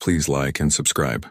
Please like and subscribe.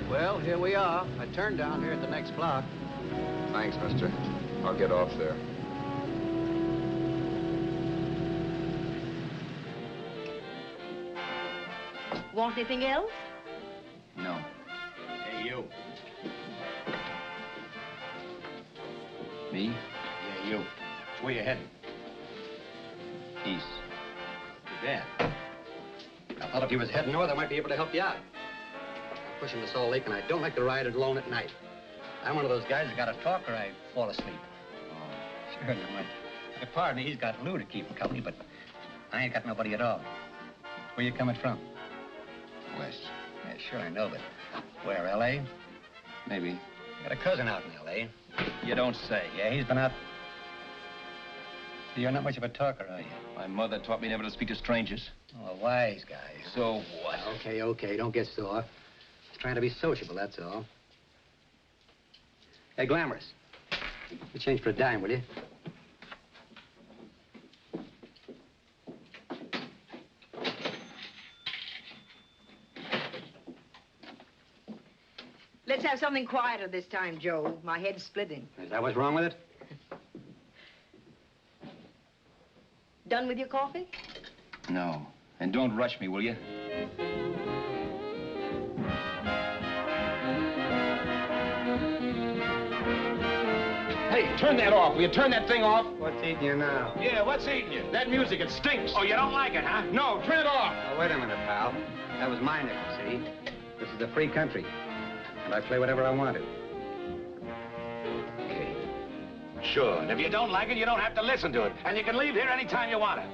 Well, here we are. I turned down here at the next block. Thanks, mister. I'll get off there. Want anything else? No. Hey, you. Me? Yeah, you. Which way you heading? East. Too bad. I thought if you was heading north, I might be able to help you out. I'm pushing to Salt Lake, and I don't like to ride it alone at night. I'm one of those guys that got to talk or I fall asleep. Oh. Sure, no. My partner, he's got Lou to keep him company, but I ain't got nobody at all. Where you coming from? West. Yeah, sure, I know, but where, L.A.? Maybe. I got a cousin out in L.A. You don't say. Yeah, he's been out. You're not much of a talker, are you? My mother taught me never to speak to strangers. Oh, a wise guy. So what? Okay, don't get sore. Just trying to be sociable, that's all. Hey, Glamorous. You change for a dime, will you? Let's have something quieter this time, Joe. My head's splitting. Is that what's wrong with it? Done with your coffee? No. And don't rush me, will you? Hey, turn that off. Will you turn that thing off? What's eating you now? Yeah, what's eating you? That music, it stinks. Oh, you don't like it, huh? No, turn it off. Oh, wait a minute, pal. That was my nickel, see? This is a free country. And I play whatever I want to. Okay. Sure, and if you don't like it, you don't have to listen to it. And you can leave here anytime you want to.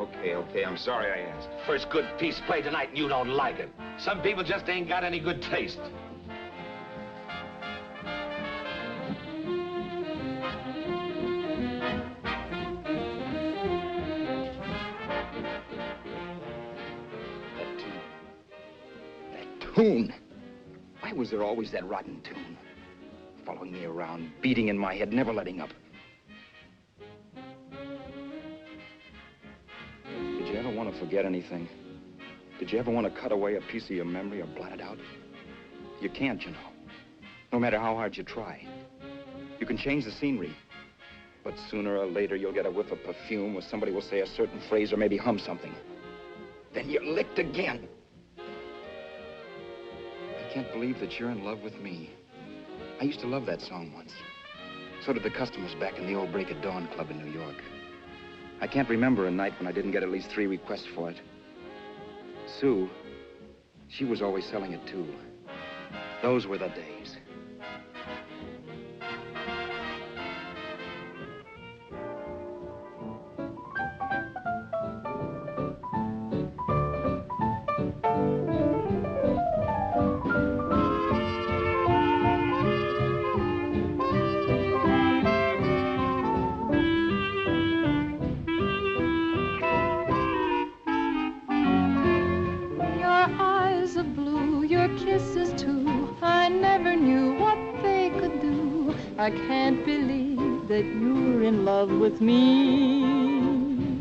Okay, I'm sorry I asked. First good piece played tonight and you don't like it. Some people just ain't got any good taste. That tune. Why was there always that rotten tune? Following me around, beating in my head, never letting up. Did you ever want to forget anything? Did you ever want to cut away a piece of your memory or blot it out? You can't, you know. No matter how hard you try. You can change the scenery, but sooner or later you'll get a whiff of perfume or somebody will say a certain phrase or maybe hum something. Then you're licked again. I can't believe that you're in love with me. I used to love that song once. So did the customers back in the old Break of Dawn club in New York. I can't remember a night when I didn't get at least 3 requests for it. Sue, she was always selling it too. Those were the days. I can't believe that you're in love with me.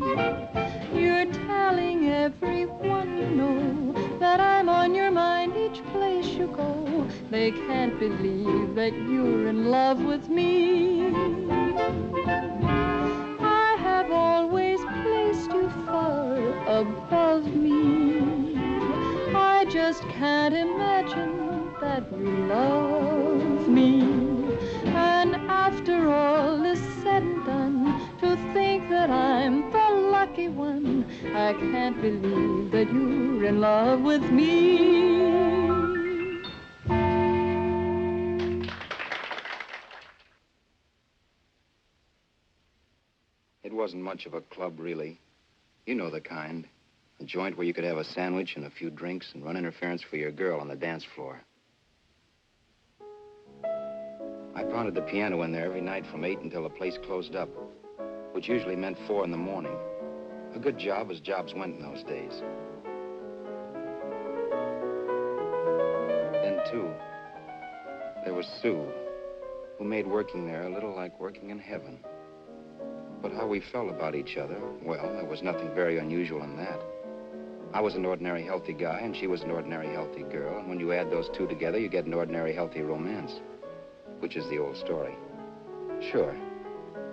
You're telling everyone you know that I'm on your mind each place you go. They can't believe that you're in love with me. I have always placed you far above me. I just can't imagine that you love me. And after all is said and done, to think that I'm the lucky one, I can't believe that you're in love with me. It wasn't much of a club, really. You know the kind. A joint where you could have a sandwich and a few drinks and run interference for your girl on the dance floor. I pounded the piano in there every night from 8 until the place closed up, which usually meant 4 in the morning. A good job as jobs went in those days. Then, too, there was Sue, who made working there a little like working in heaven. But how we felt about each other, well, there was nothing very unusual in that. I was an ordinary healthy guy, and she was an ordinary healthy girl, and when you add those two together, you get an ordinary healthy romance. Which is the old story. Sure.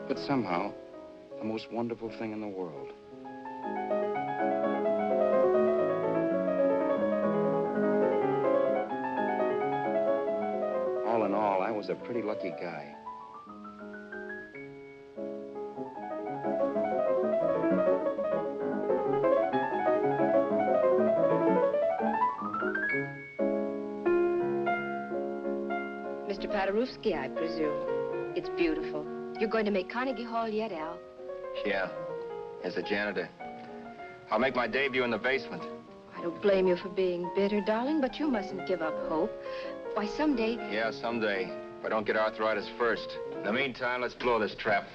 But somehow, the most wonderful thing in the world. All in all, I was a pretty lucky guy. Mr. Paderewski, I presume. It's beautiful. You're going to make Carnegie Hall yet, Al? Yeah, as a janitor. I'll make my debut in the basement. I don't blame you for being bitter, darling, but you mustn't give up hope. Why, someday... Yeah, someday. If I don't get arthritis first. In the meantime, let's blow this trap.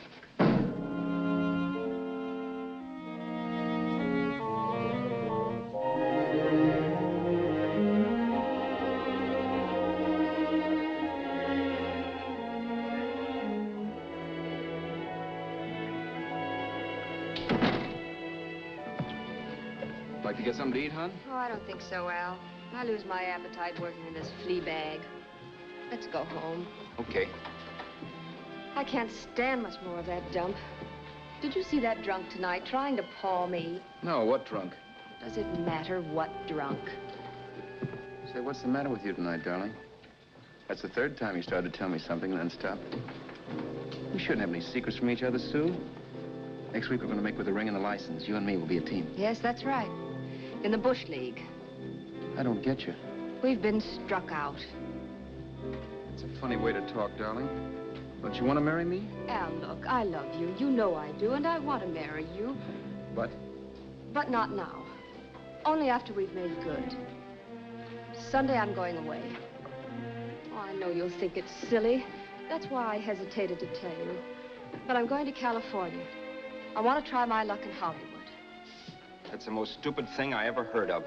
Like to get something to eat, hon? Oh, I don't think so, Al. I lose my appetite working in this flea bag. Let's go home. Okay. I can't stand much more of that dump. Did you see that drunk tonight trying to paw me? No, what drunk? Does it matter what drunk? Say, what's the matter with you tonight, darling? That's the 3rd time you started to tell me something and then stopped. We shouldn't have any secrets from each other, Sue. Next week, we're going to make with the ring and the license. You and me will be a team. Yes, that's right. In the Bush League. I don't get you. We've been struck out. It's a funny way to talk, darling. Don't you want to marry me? Al, look, I love you. You know I do, and I want to marry you. But? But not now. Only after we've made good. Sunday, I'm going away. Oh, I know you'll think it's silly. That's why I hesitated to tell you. But I'm going to California. I want to try my luck in Hollywood. That's the most stupid thing I ever heard of.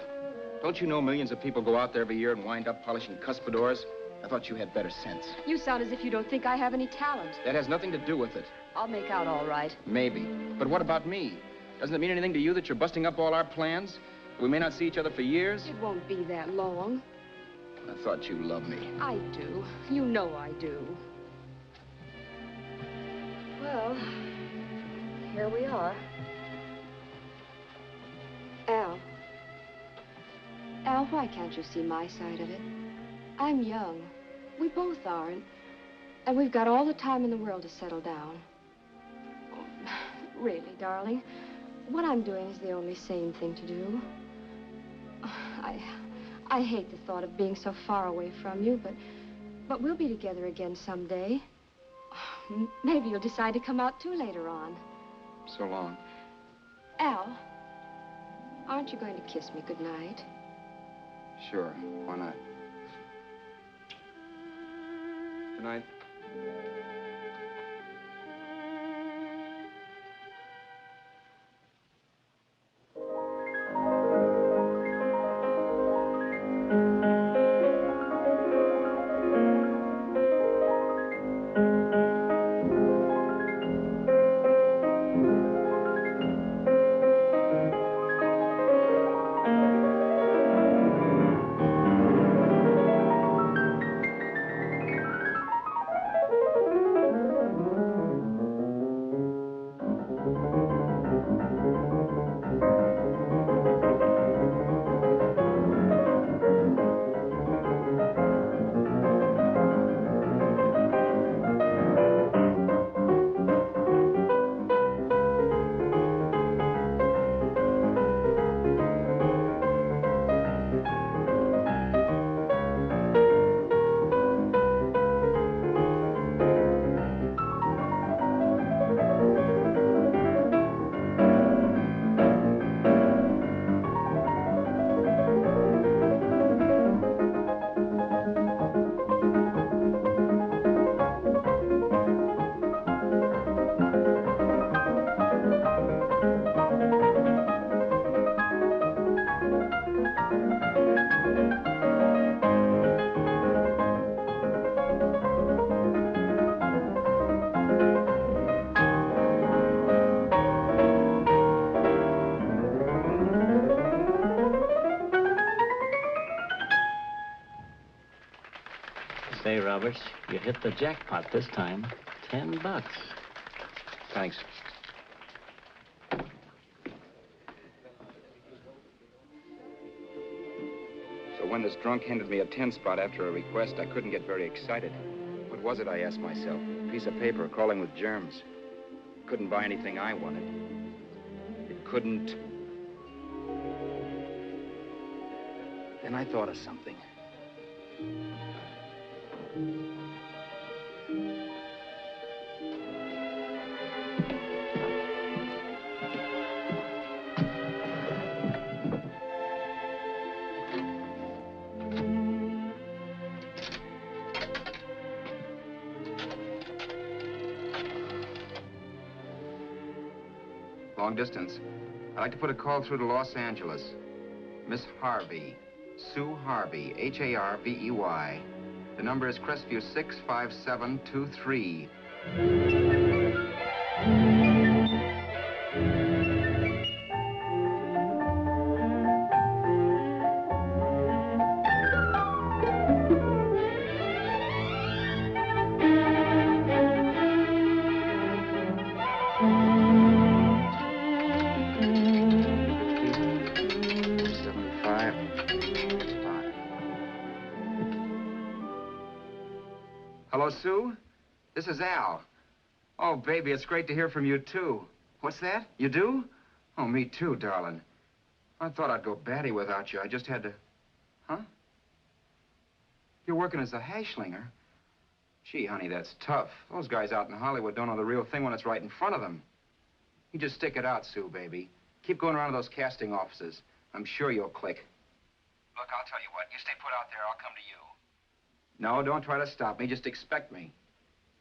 Don't you know millions of people go out there every year and wind up polishing cuspidors? I thought you had better sense. You sound as if you don't think I have any talent. That has nothing to do with it. I'll make out all right. Maybe. But what about me? Doesn't it mean anything to you that you're busting up all our plans? We may not see each other for years? It won't be that long. I thought you loved me. I do. You know I do. Well, here we are. Al. Al, why can't you see my side of it? I'm young. We both are, and we've got all the time in the world to settle down. Really, darling, what I'm doing is the only sane thing to do. I hate the thought of being so far away from you, but we'll be together again someday. Maybe you'll decide to come out too later on. So long. Al, aren't you going to kiss me goodnight? Sure, why not? Good night. Say, Roberts, you hit the jackpot this time. $10. Thanks. So when this drunk handed me a 10 spot after a request, I couldn't get very excited. What was it, I asked myself? A piece of paper crawling with germs. Couldn't buy anything I wanted. It couldn't... Then I thought of something. Long distance. I'd like to put a call through to Los Angeles. Miss Harvey. Sue Harvey, Harvey. The number is Crestview 65723. Hello, Sue? This is Al. Oh, baby, it's great to hear from you, too. What's that? You do? Oh, me too, darling. I thought I'd go batty without you. I just had to... Huh? You're working as a hashlinger? Gee, honey, that's tough. Those guys out in Hollywood don't know the real thing when it's right in front of them. You just stick it out, Sue, baby. Keep going around to those casting offices. I'm sure you'll click. Look, I'll tell you what. You stay put out there. I'll come to you. No, don't try to stop me. Just expect me.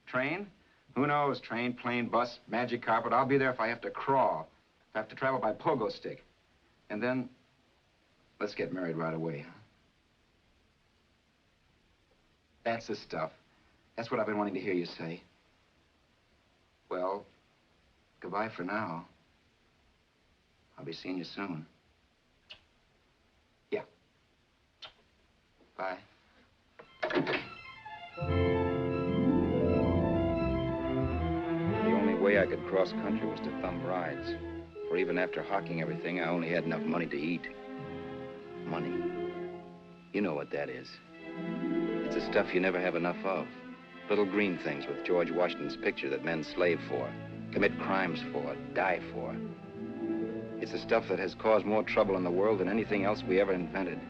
Train? Who knows? Train, plane, bus, magic carpet. I'll be there if I have to crawl. If I have to travel by pogo stick. And then, let's get married right away, huh? That's the stuff. That's what I've been wanting to hear you say. Well, goodbye for now. I'll be seeing you soon. Yeah. Bye. The only way I could cross country was to thumb rides. For even after hawking everything, I only had enough money to eat. Money. You know what that is. It's the stuff you never have enough of. Little green things with George Washington's picture that men slave for. commit crimes for, die for. It's the stuff that has caused more trouble in the world than anything else we ever invented.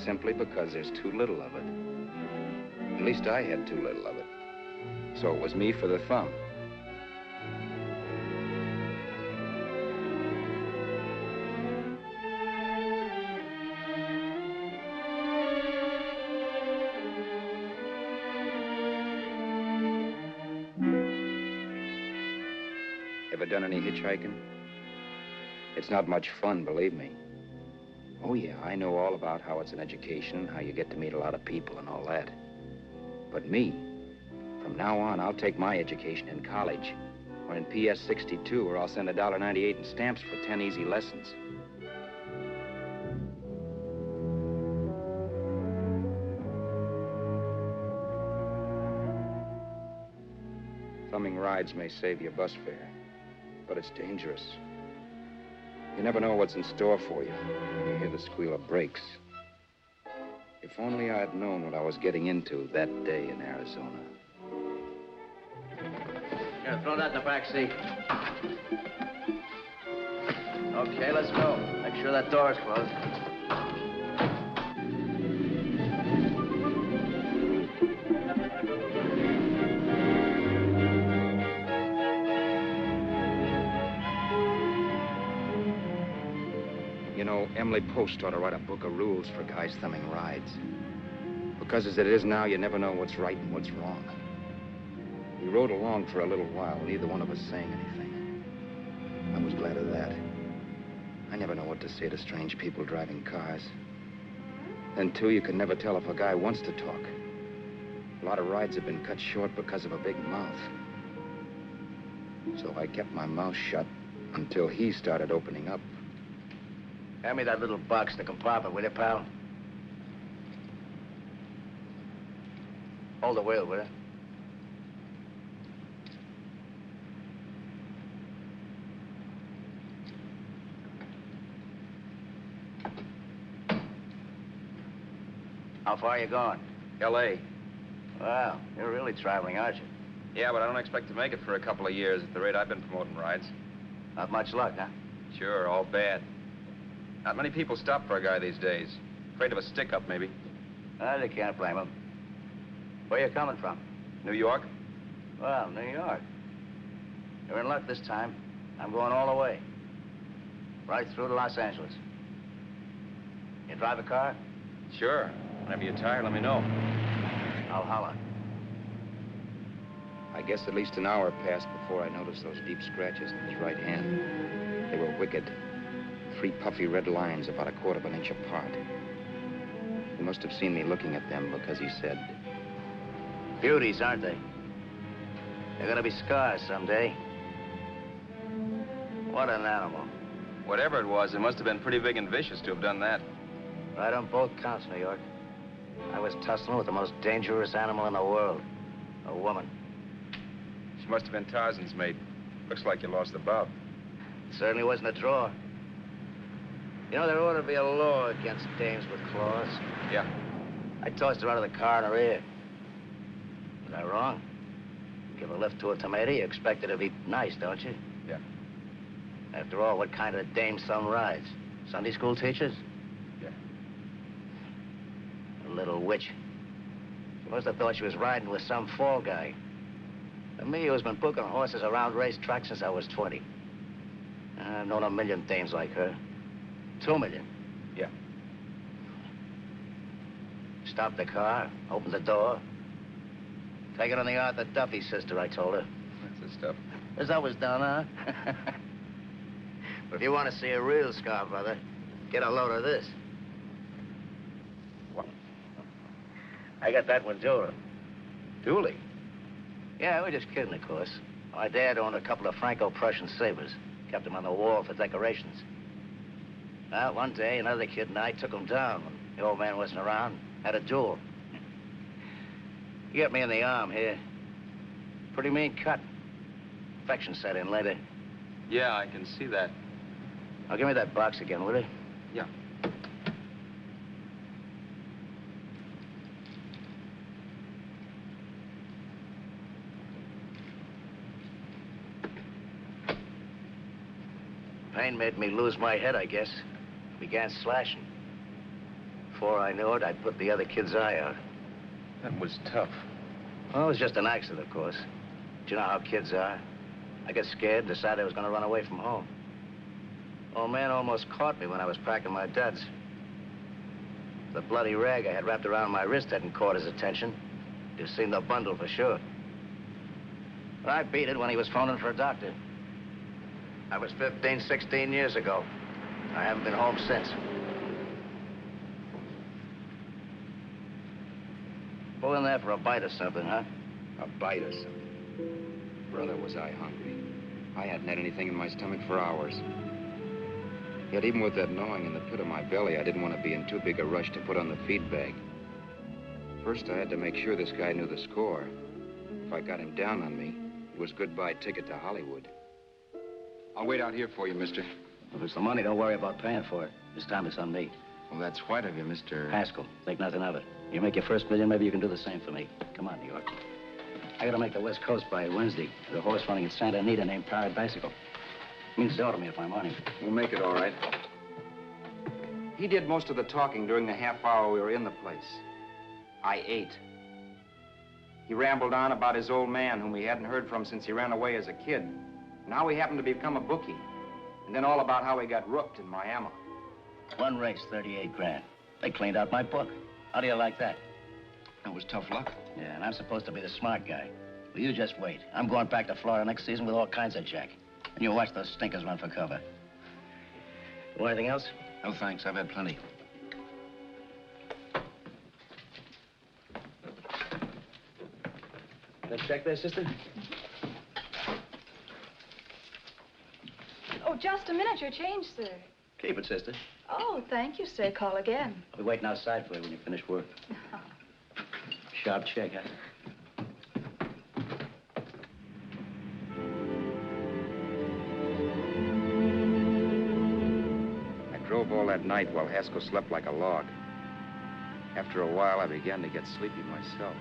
Simply because there's too little of it. At least I had too little of it. So it was me for the thumb. Ever done any hitchhiking? It's not much fun, believe me. Oh, yeah, I know all about how it's an education, how you get to meet a lot of people and all that. But me, from now on, I'll take my education in college or in PS 62, or I'll send $1.98 in stamps for 10 easy lessons. Thumbing rides may save you bus fare, but it's dangerous. You never know what's in store for you when you hear the squeal of brakes. If only I'd known what I was getting into that day in Arizona. Here, throw that in the back seat. Okay, let's go. Make sure that door's closed. You know, Emily Post ought to write a book of rules for guys thumbing rides. Because as it is now, you never know what's right and what's wrong. We rode along for a little while, neither one of us saying anything. I was glad of that. I never know what to say to strange people driving cars. Then, too, you can never tell if a guy wants to talk. A lot of rides have been cut short because of a big mouth. So I kept my mouth shut until he started opening up. Hand me that little box in the compartment, will you, pal? Hold the wheel, will you? How far are you going? L.A. Wow, you're really traveling, aren't you? Yeah, but I don't expect to make it for a couple of years at the rate I've been promoting rides. Not much luck, huh? Sure, all bad. Not many people stop for a guy these days. Afraid of a stick-up, maybe. Well, you can't blame them. Where you coming from? New York? Well, New York. You're in luck this time. I'm going all the way. Right through to Los Angeles. You drive a car? Sure. Whenever you're tired, let me know. I'll holler. I guess at least an hour passed before I noticed those deep scratches in his right hand. They were wicked. 3 puffy red lines about a quarter of an inch apart. He must have seen me looking at them because he said, Beauties, aren't they? They're gonna be scars someday. What an animal. whatever it was, it must have been pretty big and vicious to have done that. Right on both counts, New York. I was tussling with the most dangerous animal in the world. A woman. She must have been Tarzan's mate. Looks like you lost the bout. It certainly wasn't a draw. You know, there ought to be a law against dames with claws. Yeah. I tossed her out of the car in her ear. Was I wrong? Give a lift to a tomato, you expect it to be nice, don't you? Yeah. After all, what kind of dame some rides? Sunday school teachers? Yeah. A little witch. She must have thought she was riding with some fall guy. And me, who's been booking horses around racetracks since I was 20. I've known a million dames like her. 2 million. Yeah. Stopped the car, opened the door. Take it on the Arthur Duffy sister, I told her. That's the stuff. As always done, huh? But if you want to see a real scar, brother, get a load of this. What? I got that one, Detour. Dooley? Yeah, we're just kidding, of course. My dad owned a couple of Franco-Prussian sabers. Kept them on the wall for decorations. Well, one day, another kid and I took them down when the old man wasn't around. Had a duel. He got me in the arm here. Pretty mean cut. Infection set in later. Yeah, I can see that. Now, give me that box again, will you? Yeah. pain made me lose my head, I guess. Began slashing. Before I knew it, I'd put the other kid's eye out. That was tough. Well, it was just an accident, of course. Do you know how kids are? I got scared, decided I was going to run away from home. Old man almost caught me when I was packing my duds. The bloody rag I had wrapped around my wrist hadn't caught his attention. You've seen the bundle for sure. But I beat it when he was phoning for a doctor. That was 15, 16 years ago. I haven't been home since. Pull in there for a bite or something, huh? A bite or something. Brother, was I hungry. I hadn't had anything in my stomach for hours. Yet even with that gnawing in the pit of my belly, I didn't want to be in too big a rush to put on the feed bag. First, I had to make sure this guy knew the score. If I got him down on me, it was goodbye ticket to Hollywood. I'll wait out here for you, mister. If it's the money, don't worry about paying for it. This time it's on me. Well, that's white of you, Mr. Haskell, think nothing of it. You make your first $1 million, maybe you can do the same for me. Come on, New York. I gotta make the West Coast by Wednesday. There's a horse running in Santa Anita named Bicycle. Means so to me if I'm on him. We'll make it all right. He did most of the talking during the half hour we were in the place. I ate. He rambled on about his old man, whom we hadn't heard from since he ran away as a kid. Now he happened to become a bookie. And then all about how he got rooked in Miami. One race, 38 grand. They cleaned out my book. How do you like that? That was tough luck. Yeah, and I'm supposed to be the smart guy. Well, you just wait. I'm going back to Florida next season with all kinds of jack. And you watch those stinkers run for cover. Want anything else? No, thanks. I've had plenty. That check there, sister? Oh, just a minute. Your change, sir. Keep it, sister. Oh, thank you, sir. Call again. I'll be waiting outside for you when you finish work. Sharp check, huh? I drove all that night while Haskell slept like a log. After a while, I began to get sleepy myself.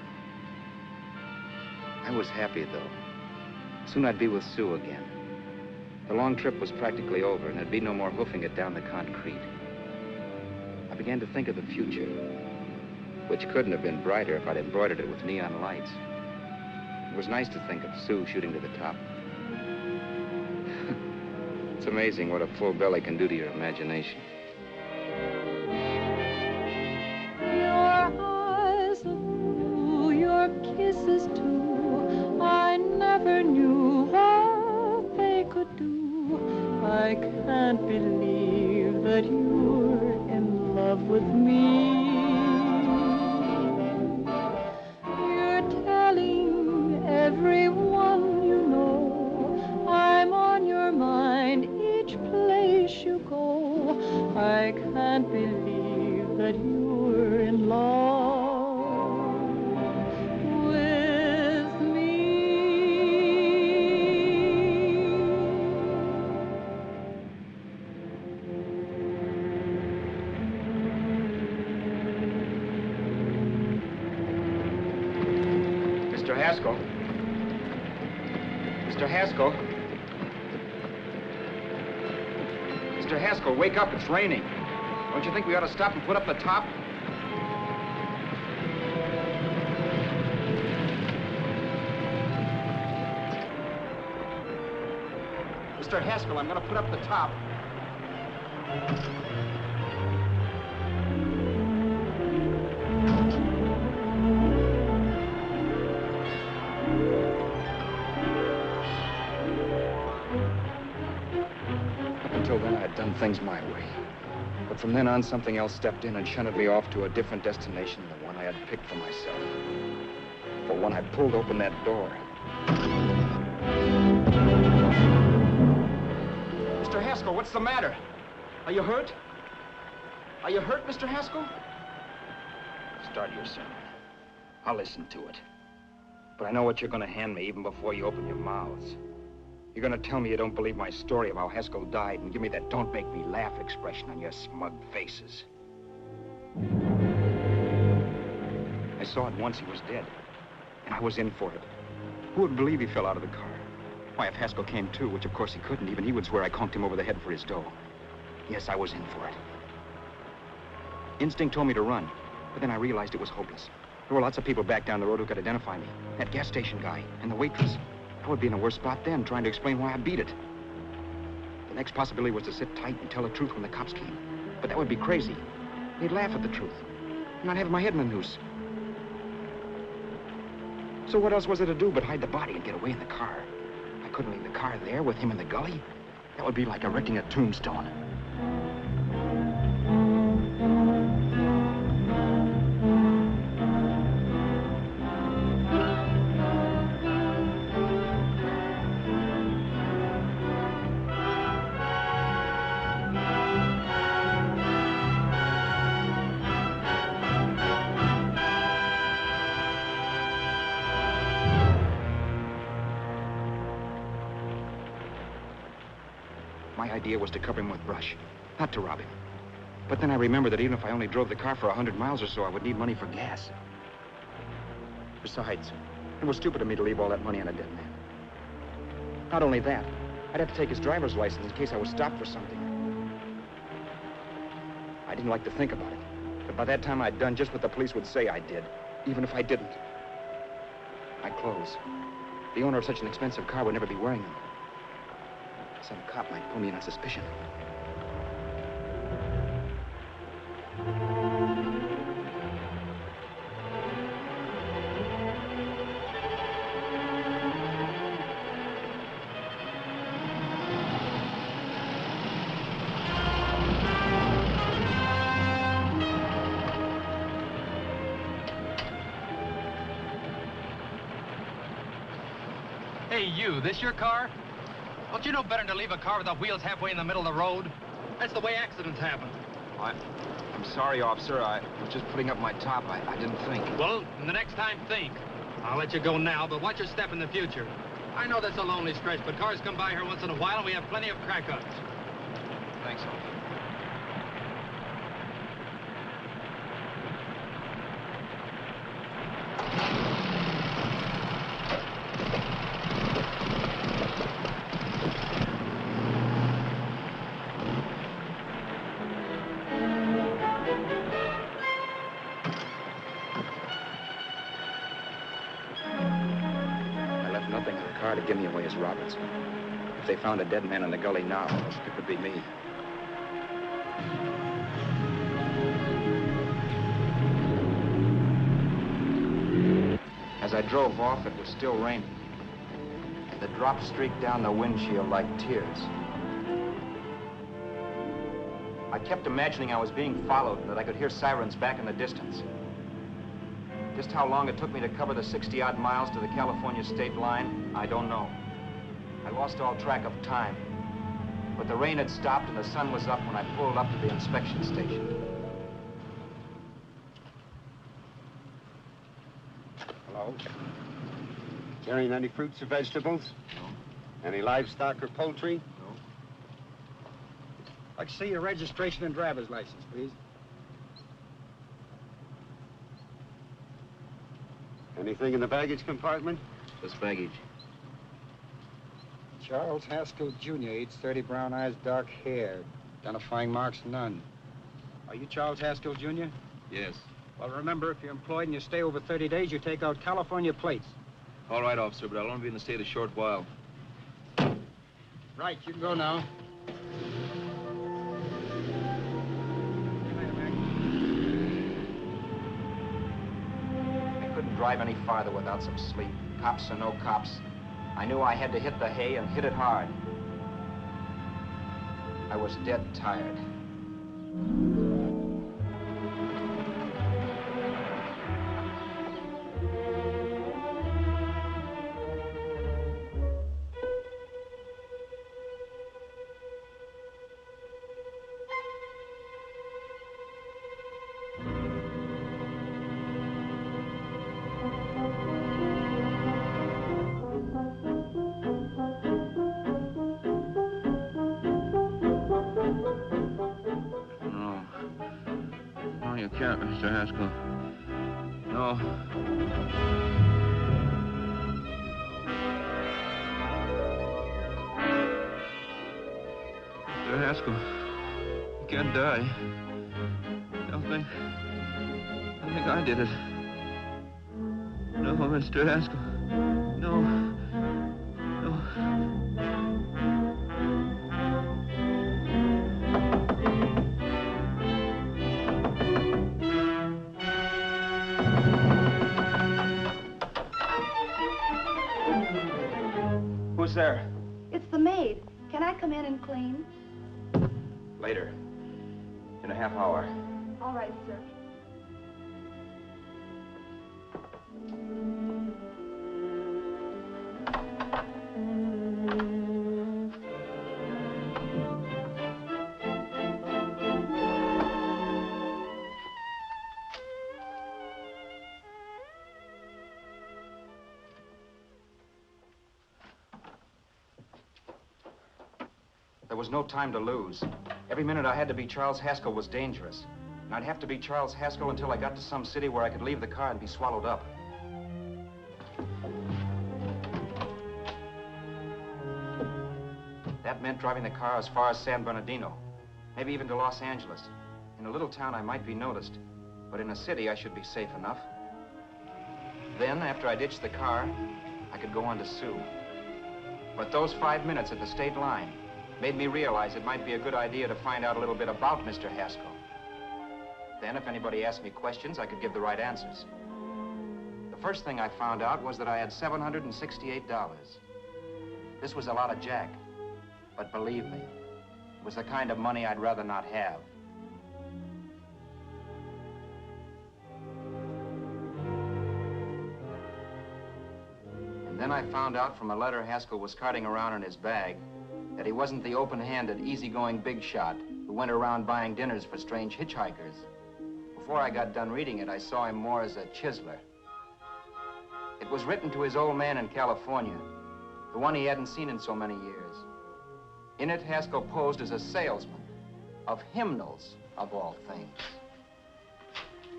I was happy, though. Soon I'd be with Sue again. The long trip was practically over, and there'd be no more hoofing it down the concrete. I began to think of the future, which couldn't have been brighter if I'd embroidered it with neon lights. It was nice to think of Sue shooting to the top. It's amazing what a full belly can do to your imagination. Your eyes are blue, your kisses too. I never knew what they could do. I can't believe that you're in love with me. You're telling everyone you know I'm on your mind each place you go. I can't believe that you're in love with me. Mr. Haskell. Mr. Haskell. Mr. Haskell, wake up. It's raining. Don't you think we ought to stop and put up the top? Mr. Haskell, I'm going to put up the top. Up until then, I had done things my way. But from then on, something else stepped in and shunted me off to a different destination than the one I had picked for myself. For when I pulled open that door... Mr. Haskell, what's the matter? Are you hurt? Are you hurt, Mr. Haskell? Start your sermon. I'll listen to it. But I know what you're going to hand me even before you open your mouths. You're going to tell me you don't believe my story of how Haskell died and give me that don't make me laugh expression on your smug faces. I saw it once he was dead, and I was in for it. Who would believe he fell out of the car? Why, if Haskell came too, which of course he couldn't, even he would swear I conked him over the head for his dough. Yes, I was in for it. Instinct told me to run, but then I realized it was hopeless. There were lots of people back down the road who could identify me. That gas station guy and the waitress. I would be in a worse spot then, trying to explain why I beat it. The next possibility was to sit tight and tell the truth when the cops came. But that would be crazy. They'd laugh at the truth. I'm not having my head in a noose. So what else was there to do but hide the body and get away in the car? I couldn't leave the car there with him in the gully. That would be like erecting a tombstone. My idea was to cover him with brush, not to rob him. But then I remembered that even if I only drove the car for 100 miles or so, I would need money for gas. Besides, it was stupid of me to leave all that money on a dead man. Not only that, I'd have to take his driver's license in case I was stopped for something. I didn't like to think about it, but by that time I'd done just what the police would say I did, even if I didn't. My clothes. The owner of such an expensive car would never be wearing them. Some cop might pull me in on suspicion. Hey, you, this your car? Don't you know better than to leave a car with the wheels halfway in the middle of the road? That's the way accidents happen. I'm sorry, officer. I was just putting up my top. I didn't think. Well, the next time, think. I'll let you go now, but watch your step in the future. I know that's a lonely stretch, but cars come by here once in a while, and we have plenty of crack-ups. Thanks, officer. To give me away as Roberts. If they found a dead man in the gully now, it would be me. As I drove off, it was still raining. The drops streaked down the windshield like tears. I kept imagining I was being followed and that I could hear sirens back in the distance. Just how long it took me to cover the 60-odd miles to the California state line, I don't know. I lost all track of time. But the rain had stopped and the sun was up when I pulled up to the inspection station. Hello? Carrying any fruits or vegetables? No. Any livestock or poultry? No. I'd like to see your registration and driver's license, please. Anything in the baggage compartment? Just baggage. Charles Haskell, Jr., age 30, brown eyes, dark hair. Identifying marks, none. Are you Charles Haskell, Jr.? Yes. Well, remember, if you're employed and you stay over 30 days, you take out California plates. All right, officer, but I'll only be in the state a short while. Right, you can go now. Drive any farther without some sleep. Cops or no cops. I knew I had to hit the hay and hit it hard. I was dead tired. Mr. Haskell. No. Haskell. You can't die. Don't think I did it. No, Mr. Haskell. No. No. Who's there? It's the maid. Can I come in and clean? Later. In a half hour. All right, sir. There was no time to lose. Every minute I had to be Charles Haskell was dangerous. And I'd have to be Charles Haskell until I got to some city where I could leave the car and be swallowed up. That meant driving the car as far as San Bernardino, maybe even to Los Angeles. In a little town, I might be noticed, but in a city, I should be safe enough. Then, after I ditched the car, I could go on to Sue. But those 5 minutes at the state line made me realize it might be a good idea to find out a little bit about Mr. Haskell. Then, if anybody asked me questions, I could give the right answers. The first thing I found out was that I had $768. This was a lot of jack, but believe me, it was the kind of money I'd rather not have. And then I found out from a letter Haskell was carting around in his bag that he wasn't the open-handed, easygoing big shot who went around buying dinners for strange hitchhikers. Before I got done reading it, I saw him more as a chiseler. It was written to his old man in California, the one he hadn't seen in so many years. In it, Haskell posed as a salesman of hymnals, of all things.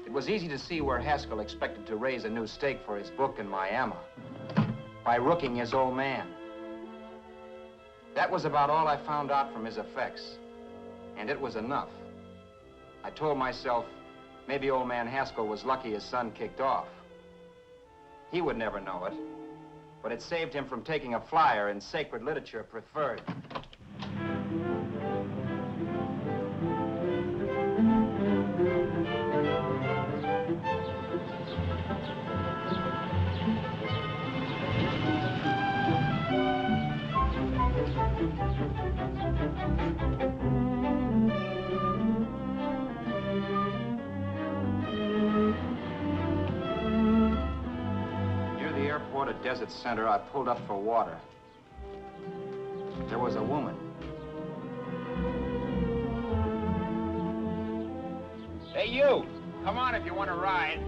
It was easy to see where Haskell expected to raise a new stake for his book in Miami by rooking his old man. That was about all I found out from his effects, and it was enough. I told myself, maybe old man Haskell was lucky his son kicked off. He would never know it, but it saved him from taking a flyer in Sacred Literature Preferred. At Desert Center, I pulled up for water. There was a woman. Hey, you! Come on if you want to ride.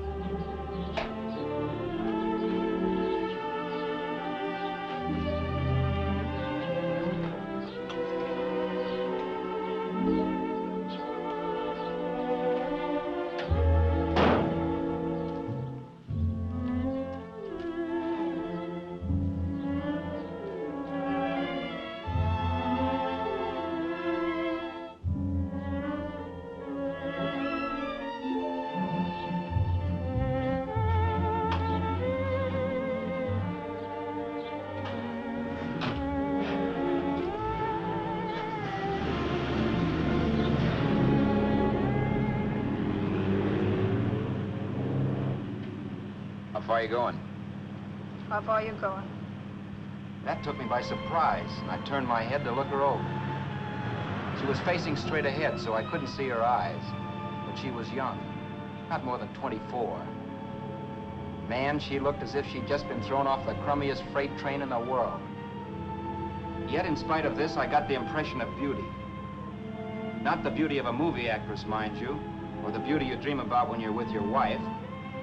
How far are you going? How far are you going? That took me by surprise, and I turned my head to look her over. She was facing straight ahead, so I couldn't see her eyes, but she was young, not more than 24. Man, she looked as if she'd just been thrown off the crummiest freight train in the world. Yet, in spite of this, I got the impression of beauty. Not the beauty of a movie actress, mind you, or the beauty you dream about when you're with your wife,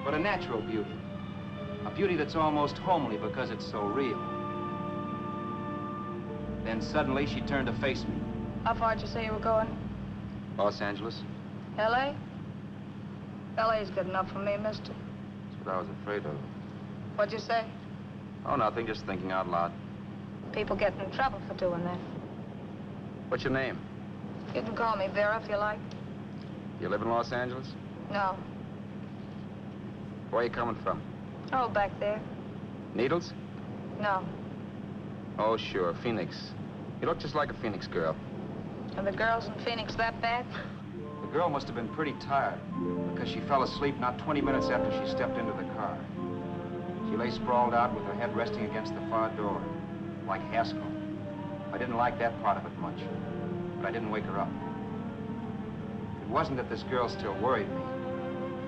but a natural beauty. A beauty that's almost homely because it's so real. Then suddenly she turned to face me. How far did you say you were going? Los Angeles? L.A.? L.A.'s good enough for me, mister. That's what I was afraid of. What'd you say? Oh, nothing, just thinking out loud. People get in trouble for doing that. What's your name? You can call me Vera if you like. You live in Los Angeles? No. Where are you coming from? Oh, back there. Needles? No. Oh, sure, Phoenix. You look just like a Phoenix girl. Are the girls in Phoenix that bad? The girl must have been pretty tired because she fell asleep not 20 minutes after she stepped into the car. She lay sprawled out with her head resting against the far door, like Haskell. I didn't like that part of it much, but I didn't wake her up. It wasn't that this girl still worried me.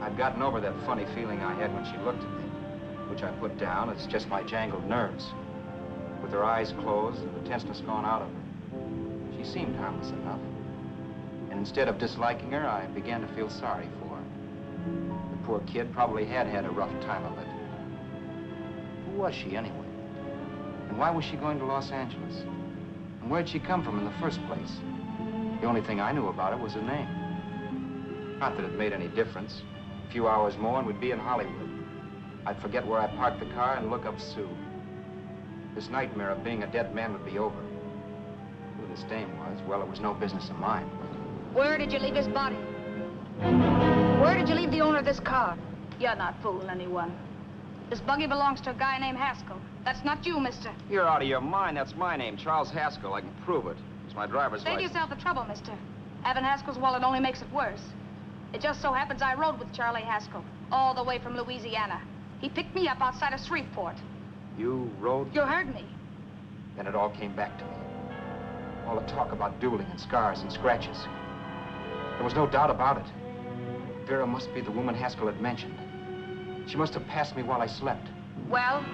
I'd gotten over that funny feeling I had when she looked at me, which I put down as just my jangled nerves. With her eyes closed and the tenseness gone out of her, she seemed harmless enough. And instead of disliking her, I began to feel sorry for her. The poor kid probably had had a rough time of it. Who was she, anyway? And why was she going to Los Angeles? And where'd she come from in the first place? The only thing I knew about her was her name. Not that it made any difference. A few hours more and we'd be in Hollywood. I'd forget where I parked the car and look up Sue. This nightmare of being a dead man would be over. Who this dame was, well, it was no business of mine. Where did you leave his body? Where did you leave the owner of this car? You're not fooling anyone. This buggy belongs to a guy named Haskell. That's not you, mister. You're out of your mind. That's my name, Charles Haskell. I can prove it. It's my driver's Save license. yourself the trouble, mister. Having Haskell's wallet only makes it worse. It just so happens I rode with Charlie Haskell, all the way from Louisiana. He picked me up outside of Shreveport. You rode? You heard me. Then it all came back to me. All the talk about dueling and scars and scratches. There was no doubt about it. Vera must be the woman Haskell had mentioned. She must have passed me while I slept. Well,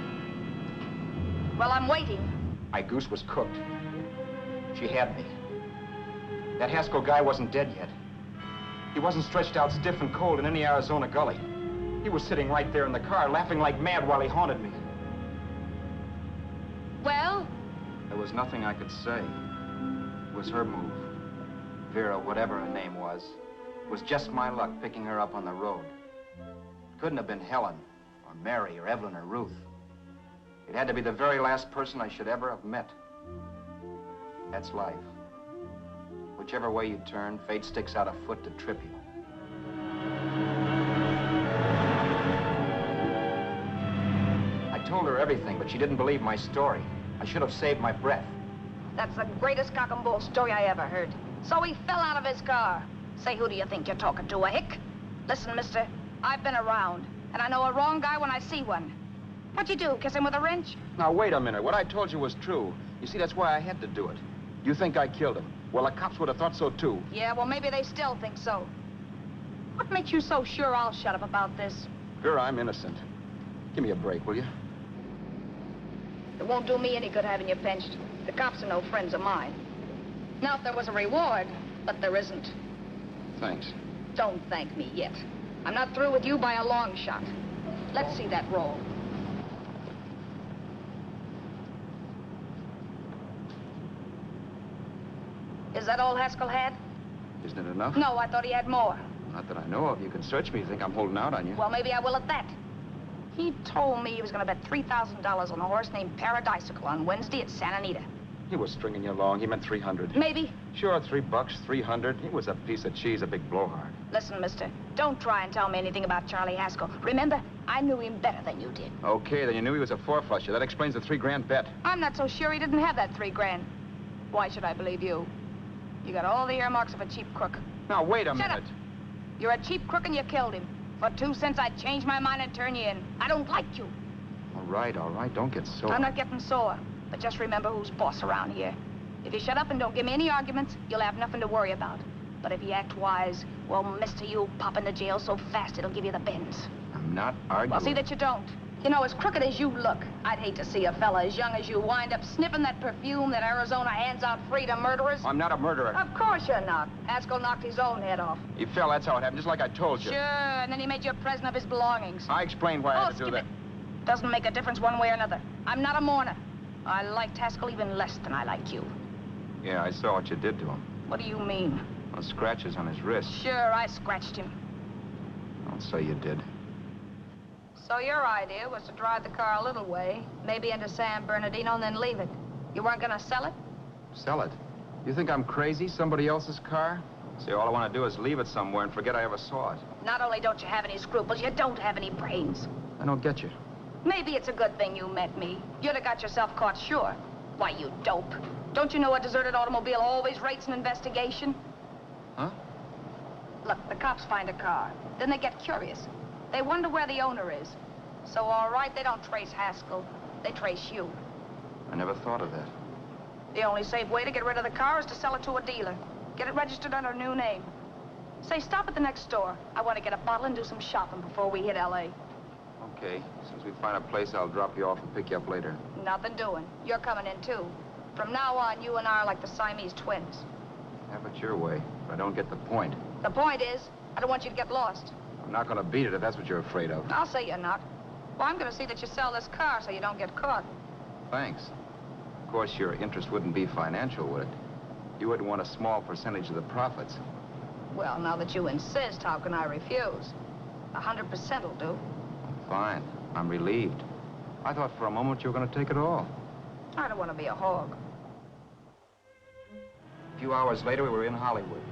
I'm waiting. My goose was cooked. She had me. That Haskell guy wasn't dead yet. He wasn't stretched out stiff and cold in any Arizona gully. He was sitting right there in the car, laughing like mad while he haunted me. Well? There was nothing I could say. It was her move. Vera, whatever her name was just my luck picking her up on the road. It couldn't have been Helen, or Mary, or Evelyn, or Ruth. It had to be the very last person I should ever have met. That's life. Whichever way you turn, fate sticks out a foot to trip you. I told her everything, but she didn't believe my story. I should have saved my breath. That's the greatest cock and bull story I ever heard. So he fell out of his car. Say, who do you think you're talking to, a hick? Listen, mister, I've been around, and I know a wrong guy when I see one. What'd you do, kiss him with a wrench? Now, wait a minute. What I told you was true. You see, that's why I had to do it. You think I killed him. Well, the cops would have thought so, too. Yeah, well, maybe they still think so. What makes you so sure I'll shut up about this? Vera, I'm innocent. Give me a break, will you? It won't do me any good having you pinched. The cops are no friends of mine. Now, if there was a reward, but there isn't. Thanks. Don't thank me yet. I'm not through with you by a long shot. Let's see that roll. Is that all Haskell had? Isn't it enough? No, I thought he had more. Not that I know of. You can search me. You think I'm holding out on you? Well, maybe I will at that. He told me he was going to bet $3,000 on a horse named Paradisical on Wednesday at Santa Anita. He was stringing you along. He meant 300. Maybe. Sure, $3, 300. He was a piece of cheese, a big blowhard. Listen, mister, don't try and tell me anything about Charlie Haskell. Remember, I knew him better than you did. Okay, then you knew he was a four-flusher. That explains the $3 bet. I'm not so sure he didn't have that $3,000. Why should I believe you? You got all the earmarks of a cheap crook. Now, wait a Shut minute. up. You're a cheap crook and you killed him. For 2 cents, I'd change my mind and turn you in. I don't like you. All right. Don't get sore. I'm not getting sore, but just remember who's boss around here. If you shut up and don't give me any arguments, you'll have nothing to worry about. But if you act wise, well, mister, you'll pop into jail so fast it'll give you the bends. I'm not arguing. Well, see that you don't. You know, as crooked as you look, I'd hate to see a fella as young as you wind up sniffing that perfume that Arizona hands out free to murderers. I'm not a murderer. Of course you're not. Haskell knocked his own head off. He fell, that's how it happened, just like I told you. Sure, and then he made you a present of his belongings. I explained why I had to do skip that. it. Doesn't make a difference one way or another. I'm not a mourner. I liked Haskell even less than I like you. Yeah, I saw what you did to him. What do you mean? Those scratches on his wrist. Sure, I scratched him. I'll say you did. So your idea was to drive the car a little way, maybe into San Bernardino, and then leave it. You weren't gonna sell it? Sell it? You think I'm crazy? Somebody else's car? See, all I want to do is leave it somewhere and forget I ever saw it. Not only don't you have any scruples, you don't have any brains. I don't get you. Maybe it's a good thing you met me. You'd have got yourself caught, sure. Why, you dope. Don't you know a deserted automobile always rates an investigation? Huh? Look, the cops find a car. Then they get curious. They wonder where the owner is. So, all right, they don't trace Haskell. They trace you. I never thought of that. The only safe way to get rid of the car is to sell it to a dealer. Get it registered under a new name. Say, stop at the next store. I want to get a bottle and do some shopping before we hit L.A. Okay. As soon as we find a place, I'll drop you off and pick you up later. Nothing doing. You're coming in, too. From now on, you and I are like the Siamese twins. Have it your way, but I don't get the point. The point is, I don't want you to get lost. I'm not going to beat it if that's what you're afraid of. I'll say you're not. Well, I'm going to see that you sell this car so you don't get caught. Thanks. Of course, your interest wouldn't be financial, would it? You wouldn't want a small percentage of the profits. Well, now that you insist, how can I refuse? 100% will do. Fine. I'm relieved. I thought for a moment you were going to take it all. I don't want to be a hog. A few hours later, we were in Hollywood.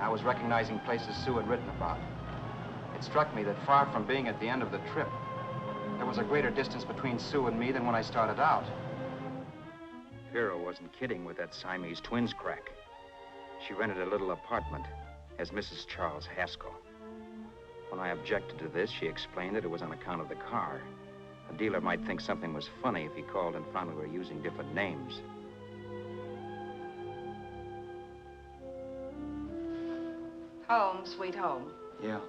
I was recognizing places Sue had written about. It struck me that far from being at the end of the trip, there was a greater distance between Sue and me than when I started out. Vera wasn't kidding with that Siamese twins crack. She rented a little apartment as Mrs. Charles Haskell. When I objected to this, she explained that it was on account of the car. A dealer might think something was funny if he called and found we were using different names. Home, sweet home. Yeah.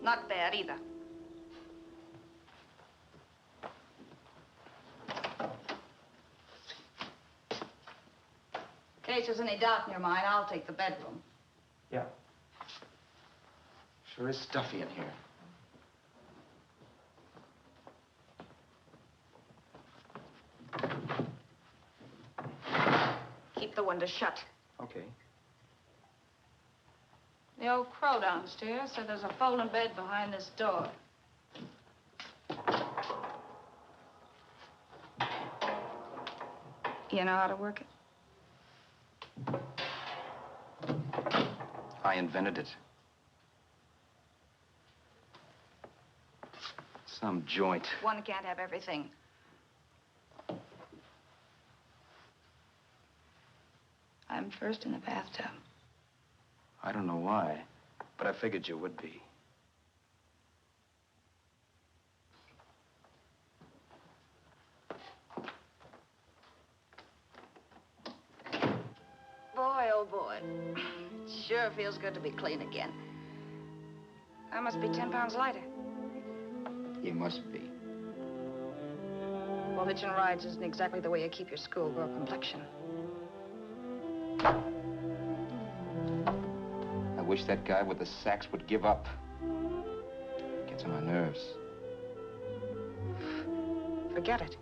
Not bad, either. In case there's any doubt in your mind, I'll take the bedroom. Yeah. Sure is stuffy in here. Keep the window shut. Okay. The old crow downstairs said there's a folding bed behind this door. You know how to work it? I invented it. Some joint. One can't have everything. I'm first in the bathtub. I don't know why, but I figured you would be. Boy, oh boy. It sure feels good to be clean again. I must be 10 pounds lighter. You must be. Well, hitching rides isn't exactly the way you keep your schoolgirl complexion. I wish that guy with the sacks would give up. Gets on my nerves. Forget it.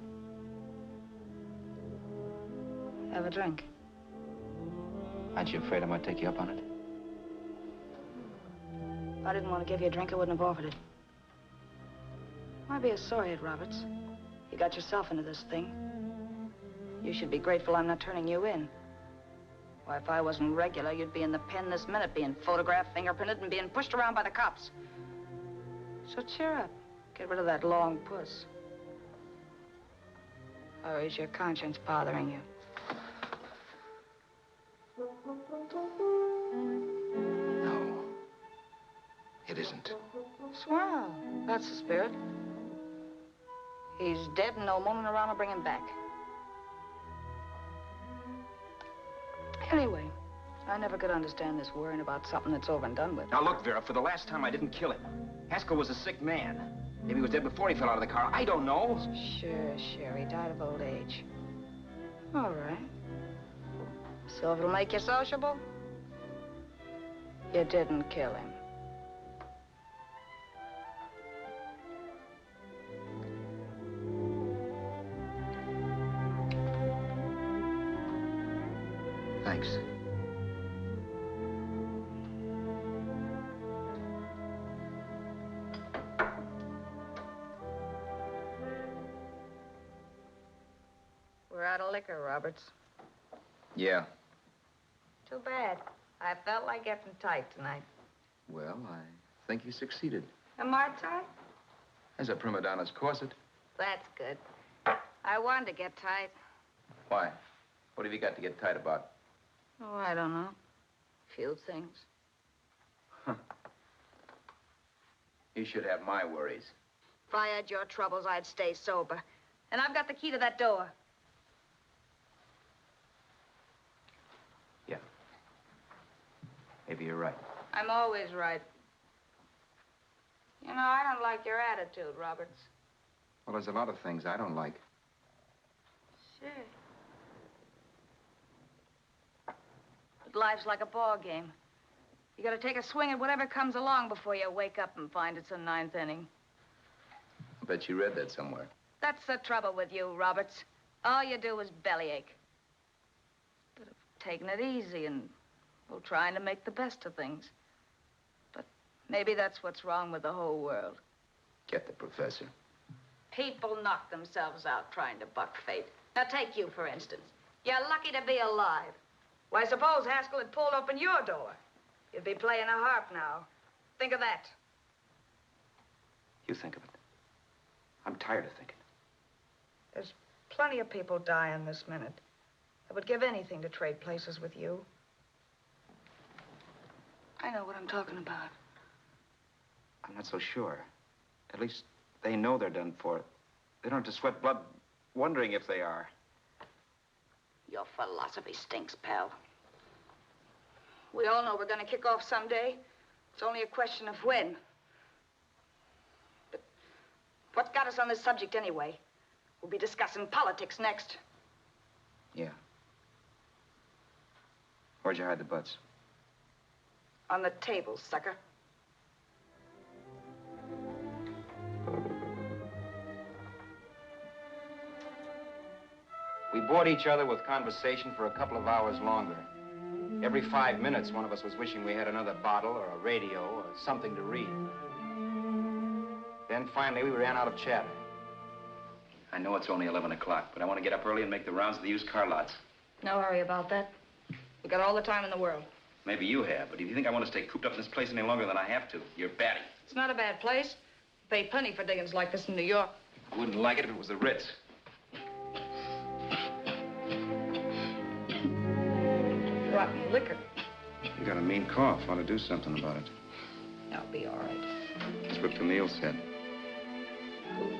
Have a drink. Aren't you afraid I might take you up on it? If I didn't want to give you a drink, I wouldn't have offered it. Why be a sorehead, Roberts? You got yourself into this thing. You should be grateful I'm not turning you in. Why, if I wasn't regular, you'd be in the pen this minute, being photographed, fingerprinted, and being pushed around by the cops. So cheer up. Get rid of that long puss. Or is your conscience bothering you? No. It isn't. Swell. That's the spirit. He's dead and no moaning around will bring him back. Anyway, I never could understand this worrying about something that's over and done with. Now look, Vera, for the last time I didn't kill him. Haskell was a sick man. Maybe he was dead before he fell out of the car. I don't know. Sure. He died of old age. All right. So if it'll make you sociable, you didn't kill him. Thanks. We're out of liquor, Roberts. Yeah, Too bad. I felt like getting tight tonight. Well, I think you succeeded. Am I tight? As a prima donna's corset. That's good. I wanted to get tight. Why? What have you got to get tight about? Oh, I don't know. Few things. You should have my worries. If I had your troubles, I'd stay sober. And I've got the key to that door. Yeah. Maybe you're right. I'm always right. You know, I don't like your attitude, Roberts. Well, there's a lot of things I don't like. Sure. But life's like a ball game. You gotta take a swing at whatever comes along before you wake up and find it's a ninth inning. I bet you read that somewhere. That's the trouble with you, Roberts. All you do is bellyache. But I've taken it easy and, well, trying to make the best of things. But maybe that's what's wrong with the whole world. Get the professor. People knock themselves out trying to buck fate. Now, take you, for instance. You're lucky to be alive. Why, suppose Haskell had pulled open your door. You'd be playing a harp now. Think of that. You think of it. I'm tired of thinking. There's plenty of people dying this minute. I would give anything to trade places with you. I know what I'm talking about. I'm not so sure. At least they know they're done for. They don't have to sweat blood wondering if they are. Your philosophy stinks, pal. We all know we're going to kick off someday. It's only a question of when. But what's got us on this subject anyway? We'll be discussing politics next. Yeah. Where'd you hide the butts? On the table, sucker. We bored each other with conversation for a couple of hours longer. Every 5 minutes, one of us was wishing we had another bottle or a radio or something to read. Then finally, we ran out of chatter. I know it's only 11 o'clock, but I want to get up early and make the rounds of the used car lots. No hurry about that. We've got all the time in the world. Maybe you have, but if you think I want to stay cooped up in this place any longer than I have to, you're batty. It's not a bad place. Pay plenty for diggings like this in New York. I wouldn't like it if it was the Ritz. Rotten liquor. You got a mean cough. Ought to do something about it. I'll be all right. That's what Camille said. Who?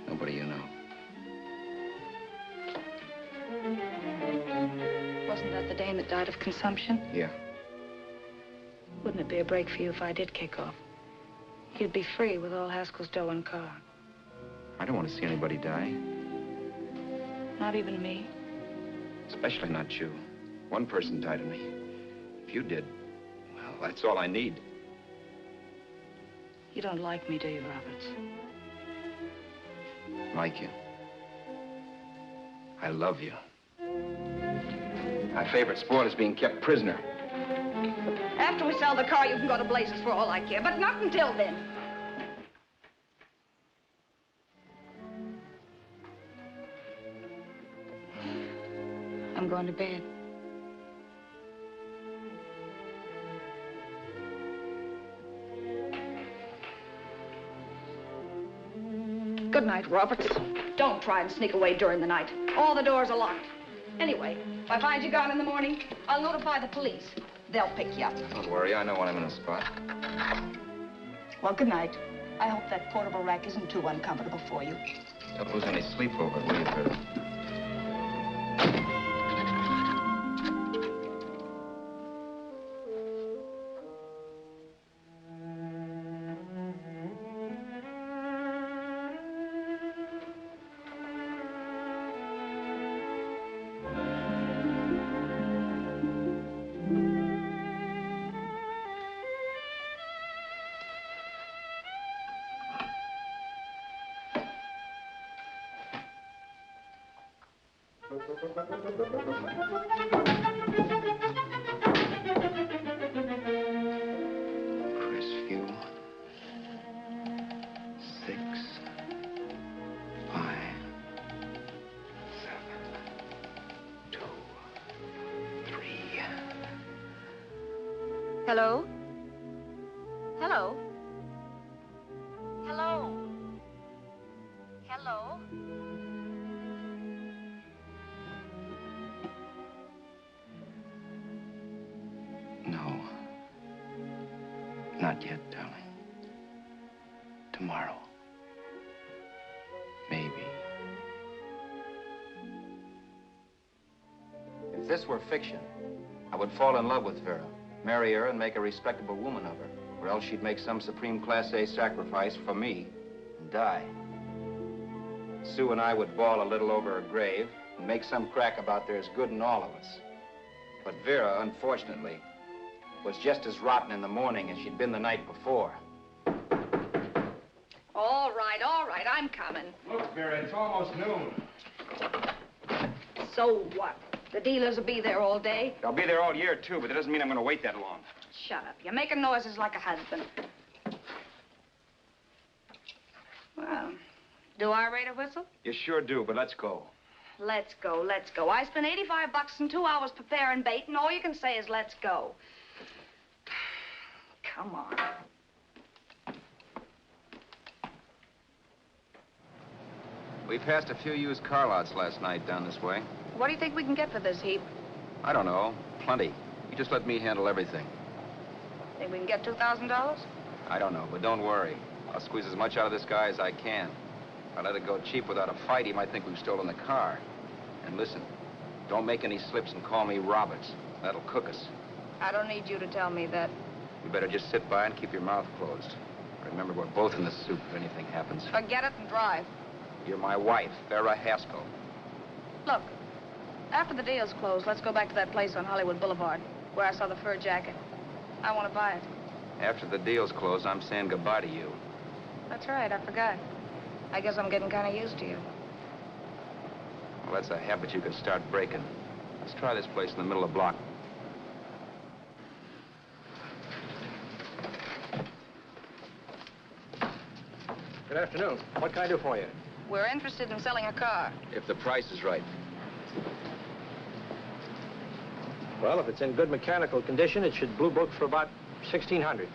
Nobody you know. Wasn't that the dame that died of consumption? Yeah. Wouldn't it be a break for you if I did kick off? You'd be free with all Haskell's dough and car. I don't want to see anybody die. Not even me. Especially not you. One person died of me. If you did, well, that's all I need. You don't like me, do you, Roberts? Like you. I love you. My favorite sport is being kept prisoner. After we sell the car, you can go to blazes for all I care, but not until then. I'm going to bed. Good night, Roberts. Don't try and sneak away during the night. All the doors are locked. Anyway, if I find you gone in the morning, I'll notify the police. They'll pick you up. Don't worry, I know when I'm in a spot. Well, good night. I hope that portable rack isn't too uncomfortable for you. Don't lose any sleep over it, will you, Vera? Crestview. 6, 5, 7, 2, 3. Hello? Hello? Hello? Hello? No. Not yet, darling. Tomorrow. Maybe. If this were fiction, I would fall in love with Vera, marry her, and make a respectable woman of her. Or else she'd make some supreme Class A sacrifice for me and die. Sue and I would bawl a little over her grave and make some crack about there's good in all of us. But Vera, unfortunately, was just as rotten in the morning as she'd been the night before. All right, I'm coming. Look, Vera, it's almost noon. So what? The dealers will be there all day. I'll be there all year, too, but that doesn't mean I'm going to wait that long. Shut up. You're making noises like a husband. Well, do I rate a whistle? You sure do, but let's go. Let's go, let's go. I spent $85 and 2 hours preparing bait, and all you can say is let's go. Come on. We passed a few used car lots last night down this way. What do you think we can get for this heap? I don't know. Plenty. You just let me handle everything. Think we can get $2,000? I don't know, but don't worry. I'll squeeze as much out of this guy as I can. If I let it go cheap without a fight, he might think we've stolen the car. And listen, don't make any slips and call me Roberts. That'll cook us. I don't need you to tell me that. You better just sit by and keep your mouth closed. Remember, we're both in the soup if anything happens. Forget it and drive. You're my wife, Vera Haskell. Look, after the deal's closed, let's go back to that place on Hollywood Boulevard where I saw the fur jacket. I want to buy it. After the deal's closed, I'm saying goodbye to you. That's right, I forgot. I guess I'm getting kind of used to you. Well, that's a habit you can start breaking. Let's try this place in the middle of the block. Good afternoon. What can I do for you? We're interested in selling a car. If the price is right. Well, if it's in good mechanical condition, it should blue book for about $1,600.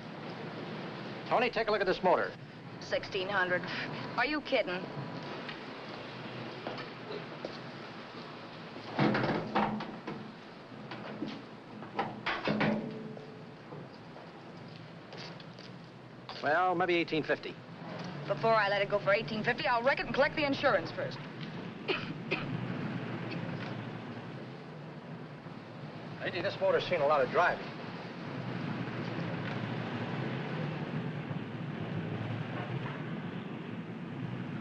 Tony, take a look at this motor. 1,600. Are you kidding? Well, maybe $1,850. Before I let it go for $1,850, I'll wreck it and collect the insurance first. Lately, this motor's seen a lot of driving.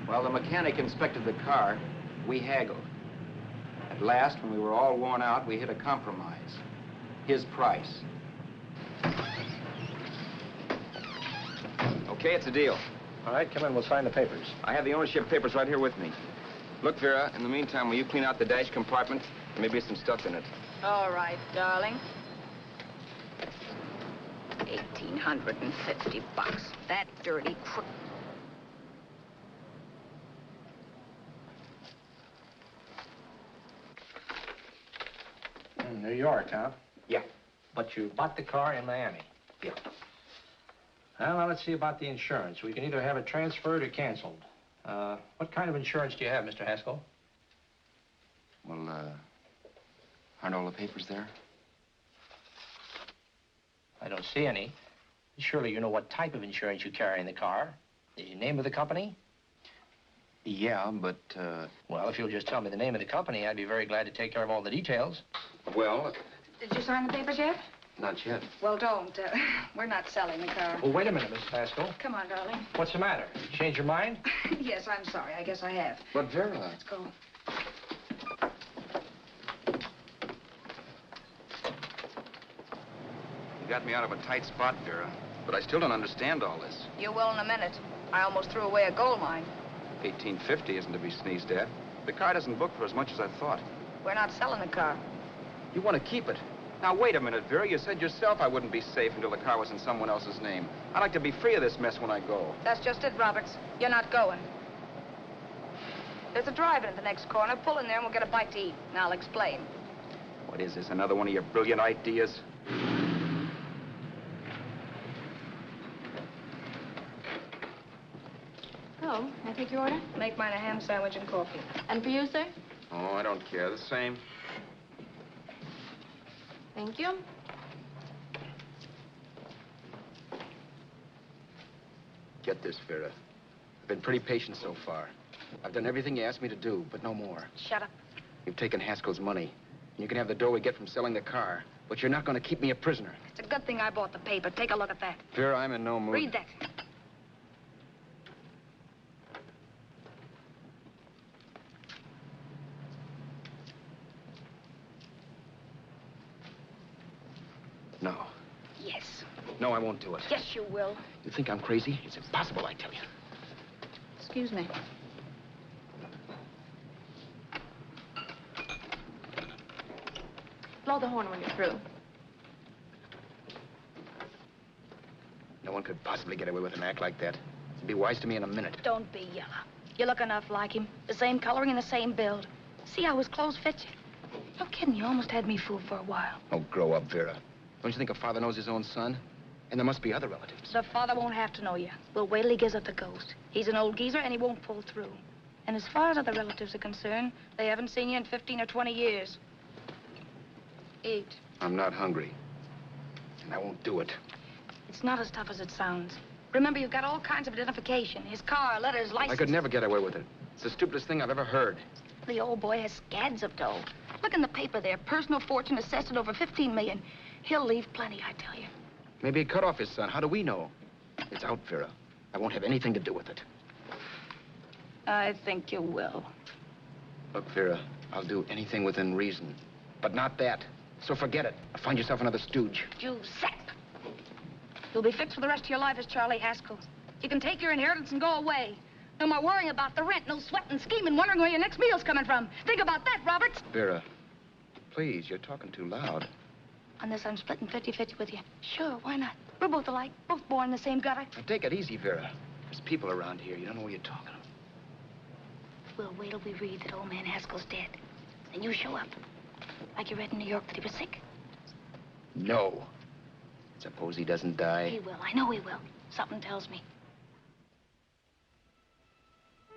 While the mechanic inspected the car, we haggled. At last, when we were all worn out, we hit a compromise. His price. Okay, it's a deal. All right, come in, we'll sign the papers. I have the ownership papers right here with me. Look, Vera, in the meantime, will you clean out the dash compartment? There may be some stuff in it. All right, darling. 1,850 bucks. That dirty crook. New York, huh? Yeah. But you bought the car in Miami? Yeah. Well, now let's see about the insurance. We can either have it transferred or canceled. What kind of insurance do you have, Mr. Haskell? Well, aren't all the papers there? I don't see any. Surely you know what type of insurance you carry in the car. The name of the company? Yeah, but, Well, if you'll just tell me the name of the company, I'd be very glad to take care of all the details. well, Did you sign the papers yet? not yet. Well, don't. We're not selling the car. Well, wait a minute, Miss Haskell. Come on, darling. What's the matter? You changed your mind? Yes, I'm sorry. I guess I have. But, Vera... Let's go. You got me out of a tight spot, Vera. But I still don't understand all this. You will in a minute. I almost threw away a gold mine. 1850 isn't to be sneezed at. The car doesn't book for as much as I thought. We're not selling the car. You want to keep it. Now, wait a minute, Vera. You said yourself I wouldn't be safe until the car was in someone else's name. I'd like to be free of this mess when I go. That's just it, Roberts. You're not going. There's a drive-in at the next corner. Pull in there and we'll get a bite to eat. And I'll explain. What is this, another one of your brilliant ideas? Hello. May I take your order? Make mine a ham sandwich and coffee. And for you, sir? Oh, I don't care. The same. Thank you. Get this, Vera. I've been pretty patient so far. I've done everything you asked me to do, but no more. Shut up. You've taken Haskell's money. You can have the dough we get from selling the car, but you're not going to keep me a prisoner. It's a good thing I bought the paper. Take a look at that. Vera, I'm in no mood. Read that. No. Yes. No, I won't do it. Yes, you will. You think I'm crazy? It's impossible, I tell you. Excuse me. Blow the horn when you're through. No one could possibly get away with an act like that. It'd be wise to me in a minute. Don't be yellow. You look enough like him. The same coloring and the same build. See how his clothes fit you? No kidding, you almost had me fooled for a while. Oh, grow up, Vera. Don't you think a father knows his own son? And there must be other relatives. The father won't have to know you. We'll wait till he gives up the ghost. He's an old geezer and he won't pull through. And as far as other relatives are concerned, they haven't seen you in 15 or 20 years. Eat. I'm not hungry. And I won't do it. It's not as tough as it sounds. Remember, you've got all kinds of identification. His car, letters, license. I could never get away with it. It's the stupidest thing I've ever heard. The old boy has scads of dough. Look in the paper there. Personal fortune assessed at over 15 million. He'll leave plenty, I tell you. Maybe he cut off his son. How do we know? It's out, Vera. I won't have anything to do with it. I think you will. Look, Vera, I'll do anything within reason. But not that. So forget it. Find yourself another stooge. Giuseppe. You'll be fixed for the rest of your life as Charlie Haskell. You can take your inheritance and go away. No more worrying about the rent, no sweating, scheming, wondering where your next meal's coming from. Think about that, Roberts. Vera, please, you're talking too loud. On this, I'm splitting 50-50 with you. Sure, why not? We're both alike, both born in the same gutter. Now, take it easy, Vera. There's people around here. You don't know what you're talking about. We'll wait till we read that old man Haskell's dead. Then you show up. Like you read in New York that he was sick. No. Suppose he doesn't die. He will. I know he will. Something tells me.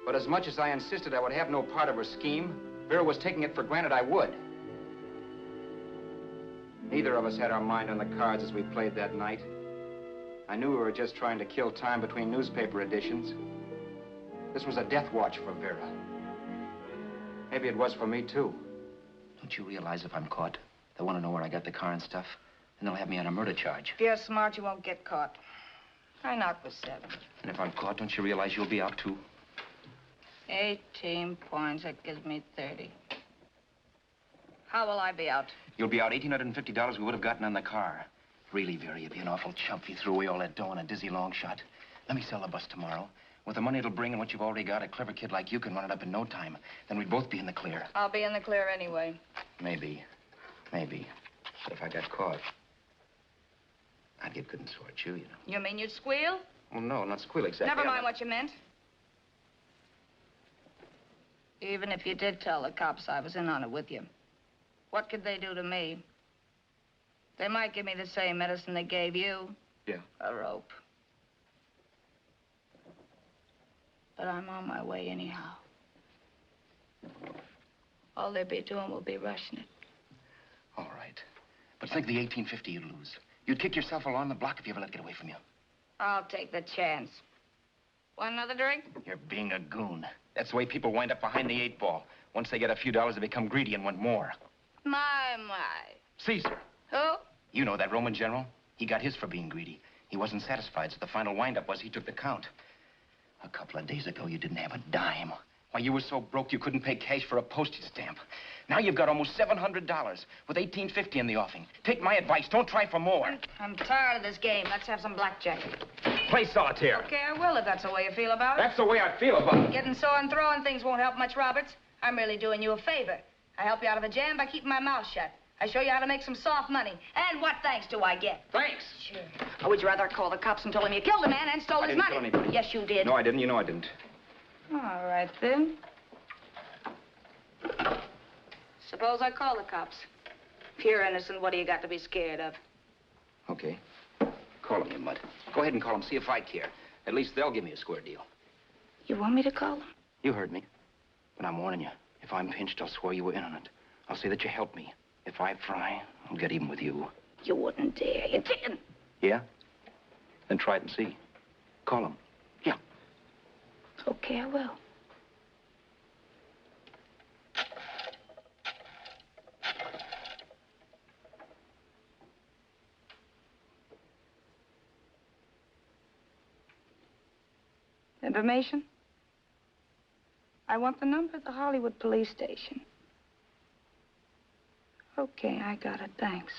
But as much as I insisted I would have no part of her scheme, Vera was taking it for granted I would. Neither of us had our mind on the cards as we played that night. I knew we were just trying to kill time between newspaper editions. This was a death watch for Vera. Maybe it was for me, too. Don't you realize if I'm caught, they'll want to know where I got the car and stuff, and they'll have me on a murder charge. If you're smart, you won't get caught. I knock with 7. And if I'm caught, don't you realize you'll be out, too? 18 points. That gives me 30. How will I be out? You'll be out $1,850 we would have gotten on the car. Really, Vera, you'd be an awful chump if you threw away all that dough on a dizzy long shot. Let me sell the bus tomorrow. With the money it'll bring and what you've already got, a clever kid like you can run it up in no time. Then we'd both be in the clear. I'll be in the clear anyway. Maybe. Maybe. But if I got caught, I'd get good and sore at you, you know. You mean you'd squeal? Well, no, not squeal exactly. Never mind what you meant. Even if you did tell the cops I was in on it with you, what could they do to me? They might give me the same medicine they gave you. Yeah. A rope. But I'm on my way anyhow. All they'd be doing will be rushing it. All right. But think of the $1,850 you'd lose. You'd kick yourself along the block if you ever let it get away from you. I'll take the chance. Want another drink? You're being a goon. That's the way people wind up behind the 8 ball. Once they get a few dollars, they become greedy and want more. My. Caesar. Who? You know that Roman general? He got his for being greedy. He wasn't satisfied, so the final wind-up was he took the count. A couple of days ago, you didn't have a dime. Why, you were so broke you couldn't pay cash for a postage stamp. Now you've got almost $700 with $1,850 in the offing. Take my advice. Don't try for more. I'm tired of this game. Let's have some blackjack. Play solitaire. Okay, I will if that's the way you feel about it. That's the way I feel about it. Getting sore and throwing things won't help much, Roberts. I'm really doing you a favor. I help you out of a jam by keeping my mouth shut. I show you how to make some soft money. And what thanks do I get? Thanks. Sure. Or would you rather call the cops and tell them you killed a man and stole his money? I didn't kill anybody. Yes, you did. No, I didn't. You know I didn't. All right, then. Suppose I call the cops. If you're innocent, what do you got to be scared of? Okay. Call them, you mutt. Go ahead and call them. See if I care. At least they'll give me a square deal. You want me to call them? You heard me. But I'm warning you. If I'm pinched, I'll swear you were in on it. I'll say that you helped me. If I fry, I'll get even with you. You wouldn't dare. You didn't. Yeah? Then try it and see. Call them. Yeah. Okay, I will. Information? I want the number of the Hollywood police station. Okay, I got it. Thanks.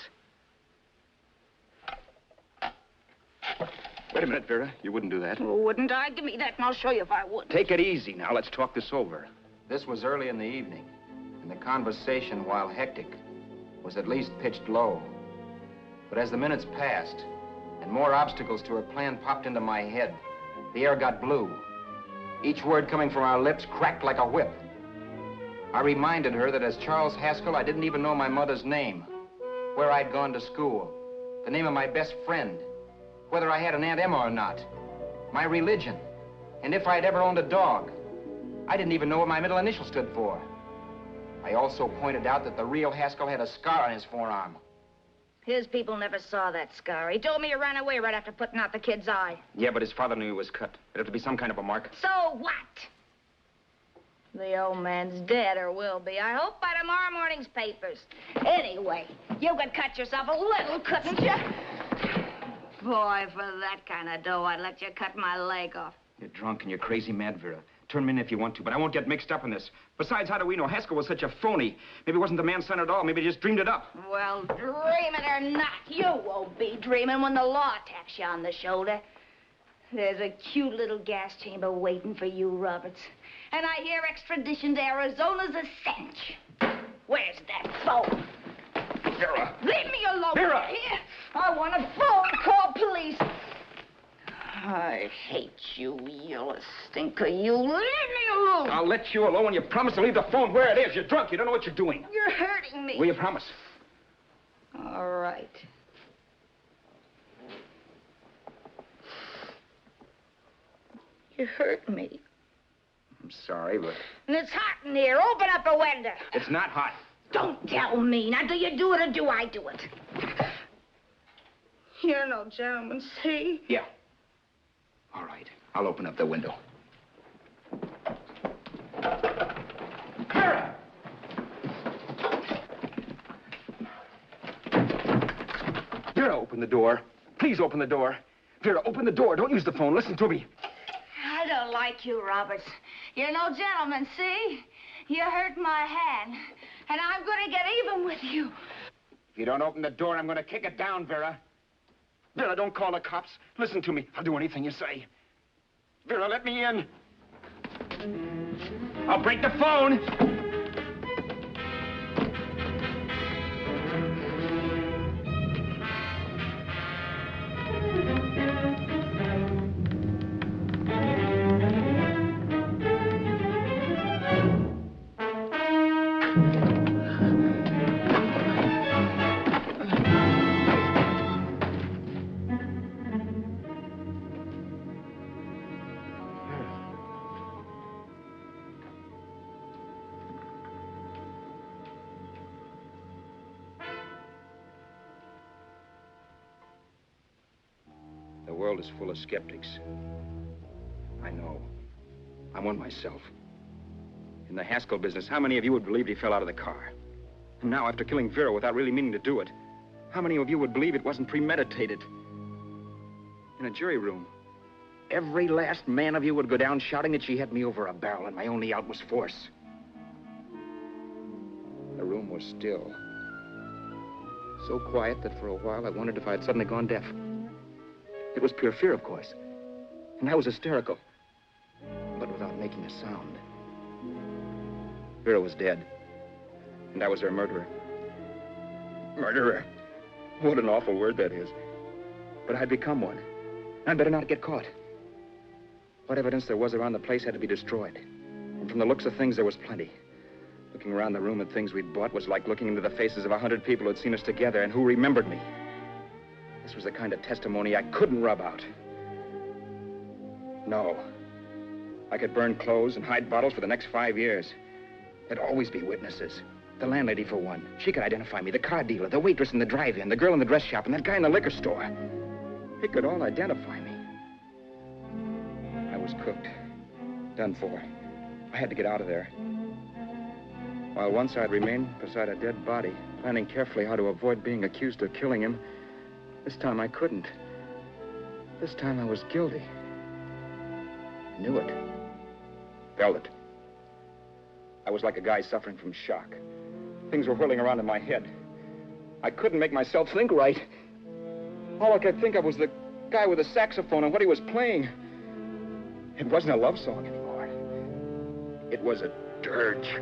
Wait a minute, Vera. You wouldn't do that. Wouldn't I? Give me that and I'll show you if I would. Take it easy now. Let's talk this over. This was early in the evening, and the conversation, while hectic, was at least pitched low. But as the minutes passed, and more obstacles to her plan popped into my head, the air got blue. Each word coming from our lips cracked like a whip. I reminded her that as Charles Haskell, I didn't even know my mother's name, where I'd gone to school, the name of my best friend, whether I had an Aunt Emma or not, my religion, and if I'd ever owned a dog. I didn't even know what my middle initial stood for. I also pointed out that the real Haskell had a scar on his forearm. His people never saw that scar. He told me he ran away right after putting out the kid's eye. Yeah, but his father knew he was cut. It'd have to be some kind of a mark. So what? The old man's dead, or will be. I hope by tomorrow morning's papers. Anyway, you could cut yourself a little, couldn't you? Boy, for that kind of dough, I'd let you cut my leg off. You're drunk and you're crazy mad, Vera. Turn me in if you want to, but I won't get mixed up in this. Besides, how do we know? Haskell was such a phony. Maybe he wasn't the man son at all. Maybe he just dreamed it up. Well, dream it or not, you won't be dreaming when the law taps you on the shoulder. There's a cute little gas chamber waiting for you, Roberts. And I hear extradition to Arizona's a cinch. Where's that phone? Vera! Leave me alone. Vera! Here. I want a phone call, police. I hate you yellow stinker. You leave me alone. I'll let you alone when you promise to leave the phone where it is. You're drunk. You don't know what you're doing. You're hurting me. Will you promise? All right. You hurt me. I'm sorry, but... And it's hot in here. Open up a window. It's not hot. Don't tell me. Now, do you do it or do I do it? You're no gentleman, see? Yeah. All right. I'll open up the window. Vera! Vera, open the door. Please open the door. Vera, open the door. Don't use the phone. Listen to me. I don't like you, Roberts. You're no gentleman, see? You hurt my hand, and I'm going to get even with you. If you don't open the door, I'm going to kick it down, Vera. Vera, don't call the cops. Listen to me. I'll do anything you say. Vera, let me in. I'll break the phone. The world is full of skeptics. I know. I'm one myself. In the Haskell business, how many of you would believe he fell out of the car? And now, after killing Vera without really meaning to do it, how many of you would believe it wasn't premeditated? In a jury room, every last man of you would go down shouting that she had me over a barrel and my only out was force. The room was still. So quiet that for a while I wondered if I had suddenly gone deaf. It was pure fear, of course. And I was hysterical. But without making a sound. Vera was dead. And I was her murderer. Murderer. What an awful word that is. But I'd become one. I'd better not get caught. What evidence there was around the place had to be destroyed. And from the looks of things, there was plenty. Looking around the room at things we'd bought was like looking into the faces of 100 people who'd seen us together and who remembered me. This was the kind of testimony I couldn't rub out. No. I could burn clothes and hide bottles for the next 5 years. There'd always be witnesses. The landlady, for one. She could identify me. The car dealer, the waitress in the drive-in, the girl in the dress shop, and that guy in the liquor store. They could all identify me. I was cooked. Done for. I had to get out of there. While once I'd remain beside a dead body, planning carefully how to avoid being accused of killing him, this time I couldn't. This time I was guilty. Knew it. Felt it. I was like a guy suffering from shock. Things were whirling around in my head. I couldn't make myself think right. All I could think of was the guy with the saxophone and what he was playing. It wasn't a love song anymore. It was a dirge.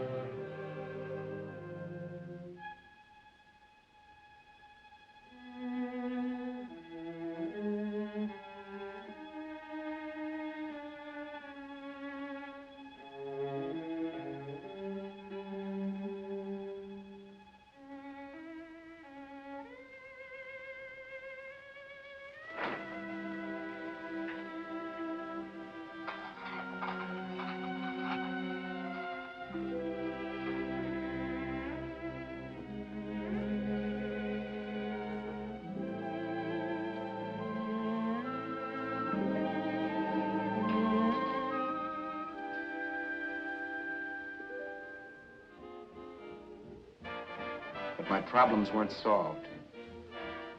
My problems weren't solved.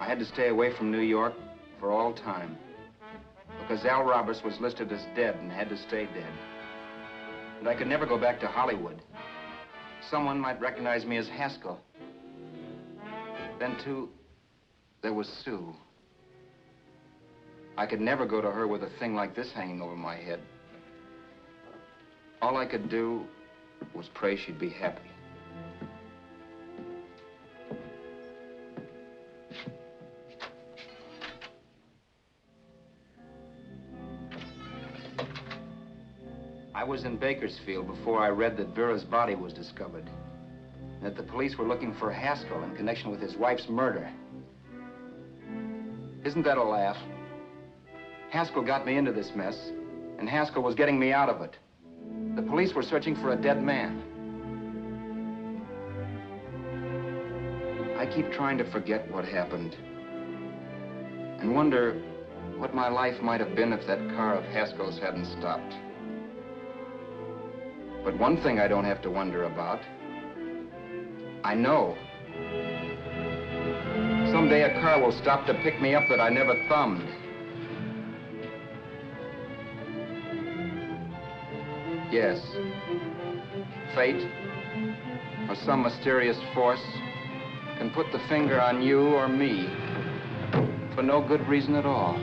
I had to stay away from New York for all time because Al Roberts was listed as dead and had to stay dead. And I could never go back to Hollywood. Someone might recognize me as Haskell. Then, too, there was Sue. I could never go to her with a thing like this hanging over my head. All I could do was pray she'd be happy. I was in Bakersfield before I read that Vera's body was discovered, and that the police were looking for Haskell in connection with his wife's murder. Isn't that a laugh? Haskell got me into this mess, and Haskell was getting me out of it. The police were searching for a dead man. I keep trying to forget what happened, and wonder what my life might have been if that car of Haskell's hadn't stopped. But one thing I don't have to wonder about. I know. Someday a car will stop to pick me up that I never thumbed. Yes. Fate, or some mysterious force, can put the finger on you or me for no good reason at all.